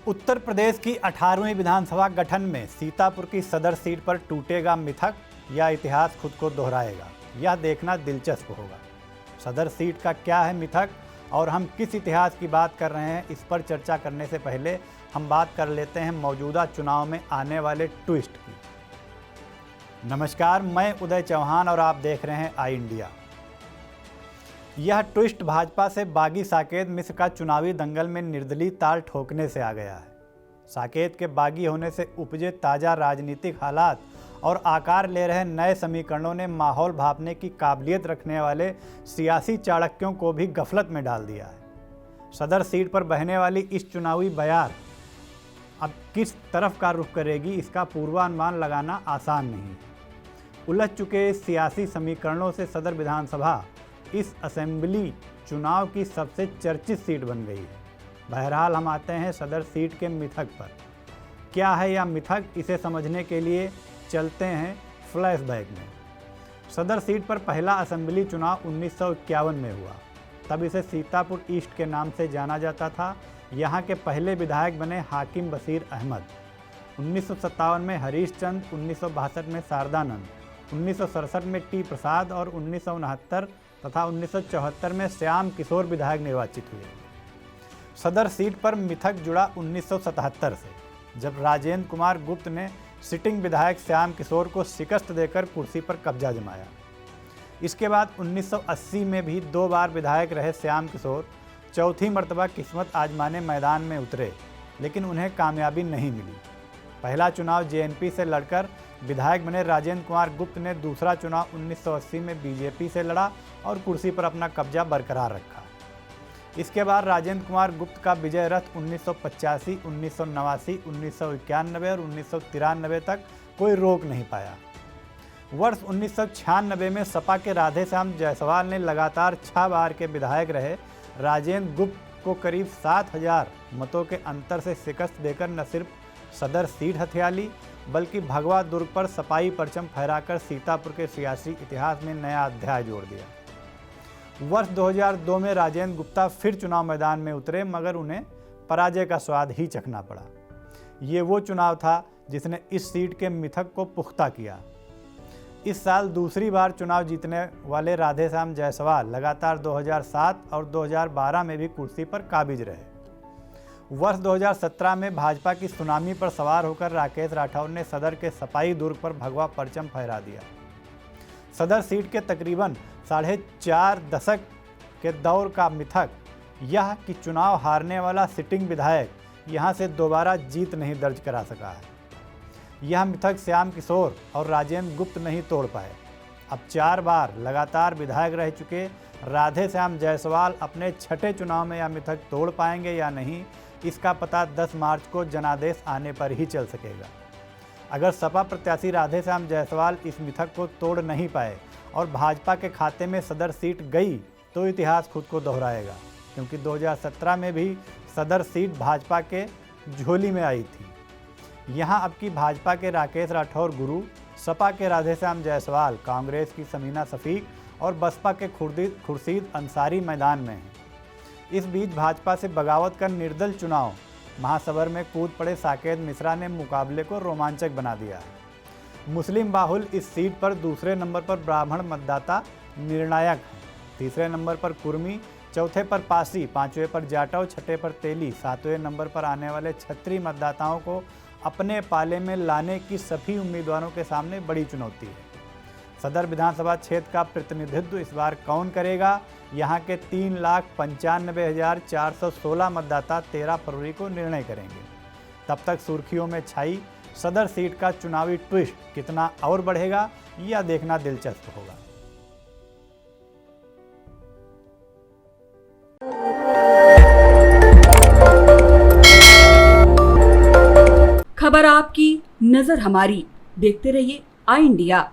उत्तर प्रदेश की 18वीं विधानसभा गठन में सीतापुर की सदर सीट पर टूटेगा मिथक या इतिहास खुद को दोहराएगा, यह देखना दिलचस्प होगा। सदर सीट का क्या है मिथक और हम किस इतिहास की बात कर रहे हैं, इस पर चर्चा करने से पहले हम बात कर लेते हैं मौजूदा चुनाव में आने वाले ट्विस्ट की। नमस्कार, मैं उदय चौहान और आप देख रहे हैं आई इंडिया। यह ट्विस्ट भाजपा से बागी साकेत मिश्र का चुनावी दंगल में निर्दलीय ताल ठोकने से आ गया है। साकेत के बागी होने से उपजे ताज़ा राजनीतिक हालात और आकार ले रहे नए समीकरणों ने माहौल भांपने की काबिलियत रखने वाले सियासी चाणक्यों को भी गफलत में डाल दिया है। सदर सीट पर बहने वाली इस चुनावी बयार अब किस तरफ का रुख करेगी, इसका पूर्वानुमान लगाना आसान नहीं है। उलझ चुके इस सियासी समीकरणों से सदर विधानसभा इस असेंबली चुनाव की सबसे चर्चित सीट बन गई है। बहरहाल हम आते हैं सदर सीट के मिथक पर। क्या है यह मिथक, इसे समझने के लिए चलते हैं फ्लैशबैक में। सदर सीट पर पहला असेंबली चुनाव 1951 में हुआ। तब इसे सीतापुर ईस्ट के नाम से जाना जाता था। यहाँ के पहले विधायक बने हाकिम बशीर अहमद। 1957 में हरीश चंद, 1962 में शारदानंद, 1967 में टी प्रसाद और 1969 तथा 1974 में श्याम किशोर विधायक निर्वाचित हुए। सदर सीट पर मिथक जुड़ा 1977 से, जब राजेंद्र कुमार गुप्त ने सिटिंग विधायक श्याम किशोर को शिकस्त देकर कुर्सी पर कब्जा जमाया। इसके बाद 1980 में भी 2 बार विधायक रहे श्याम किशोर चौथी मर्तबा किस्मत आजमाने मैदान में उतरे, लेकिन उन्हें कामयाबी नहीं मिली। पहला चुनाव जेएनपी से लड़कर विधायक बने राजेंद्र कुमार गुप्त ने दूसरा चुनाव 1980 में बीजेपी से लड़ा और कुर्सी पर अपना कब्जा बरकरार रखा। इसके बाद राजेंद्र कुमार गुप्त का विजय रथ 1985, 1989, 1991 और 1993 तक कोई रोक नहीं पाया। वर्ष 1996 में सपा के राधेश्याम जायसवाल ने लगातार 6 बार के विधायक रहे राजेंद्र गुप्त को करीब 7000 मतों के अंतर से शिकस्त देकर न सिर्फ सदर सीट हथिया ली, बल्कि भगवा दुर्ग पर सपाई परचम फहराकर सीतापुर के सियासी इतिहास में नया अध्याय जोड़ दिया। वर्ष 2002 में राजेंद्र गुप्ता फिर चुनाव मैदान में उतरे, मगर उन्हें पराजय का स्वाद ही चखना पड़ा। ये वो चुनाव था जिसने इस सीट के मिथक को पुख्ता किया। इस साल दूसरी बार चुनाव जीतने वाले राधेश्याम जायसवाल लगातार 2007 और 2012 में भी कुर्सी पर काबिज रहे। वर्ष 2017 में भाजपा की सुनामी पर सवार होकर राकेश राठौर ने सदर के सपाई दुर्ग पर भगवा परचम फहरा दिया। सदर सीट के तकरीबन 4.5 दशक के दौर का मिथक यह कि चुनाव हारने वाला सिटिंग विधायक यहां से दोबारा जीत नहीं दर्ज करा सका है। यह मिथक श्याम किशोर और राजेंद्र गुप्त नहीं तोड़ पाए। अब 4 बार लगातार विधायक रह चुके राधेश्याम जायसवाल अपने छठे चुनाव में यह मिथक तोड़ पाएंगे या नहीं, इसका पता 10 मार्च को जनादेश आने पर ही चल सकेगा। अगर सपा प्रत्याशी राधेश्याम जायसवाल इस मिथक को तोड़ नहीं पाए और भाजपा के खाते में सदर सीट गई तो इतिहास खुद को दोहराएगा, क्योंकि 2017 में भी सदर सीट भाजपा के झोली में आई थी। यहाँ अब की भाजपा के राकेश राठौर गुरु, सपा के राधेश्याम जायसवाल, कांग्रेस की समीना शफीक और बसपा के खुर्शीद अंसारी मैदान में हैं। इस बीच भाजपा से बगावत कर निर्दल चुनाव महासबर में कूद पड़े साकेत मिश्रा ने मुकाबले को रोमांचक बना दिया है। मुस्लिम बाहुल इस सीट पर दूसरे नंबर पर ब्राह्मण मतदाता निर्णायक हैं। तीसरे नंबर पर कुर्मी, चौथे पर पासी, पांचवें पर जाटव, छठे पर तेली, सातवें नंबर पर आने वाले छत्री मतदाताओं को अपने पाले में लाने की सभी उम्मीदवारों के सामने बड़ी चुनौती है। सदर विधानसभा क्षेत्र का प्रतिनिधित्व इस बार कौन करेगा? यहाँ के 3,95,416 मतदाता 13 फरवरी को निर्णय करेंगे। तब तक सुर्खियों में छाई सदर सीट का चुनावी ट्विस्ट कितना और बढ़ेगा, यह देखना दिलचस्प होगा। खबर आपकी, नजर हमारी। देखते रहिए आई इंडिया।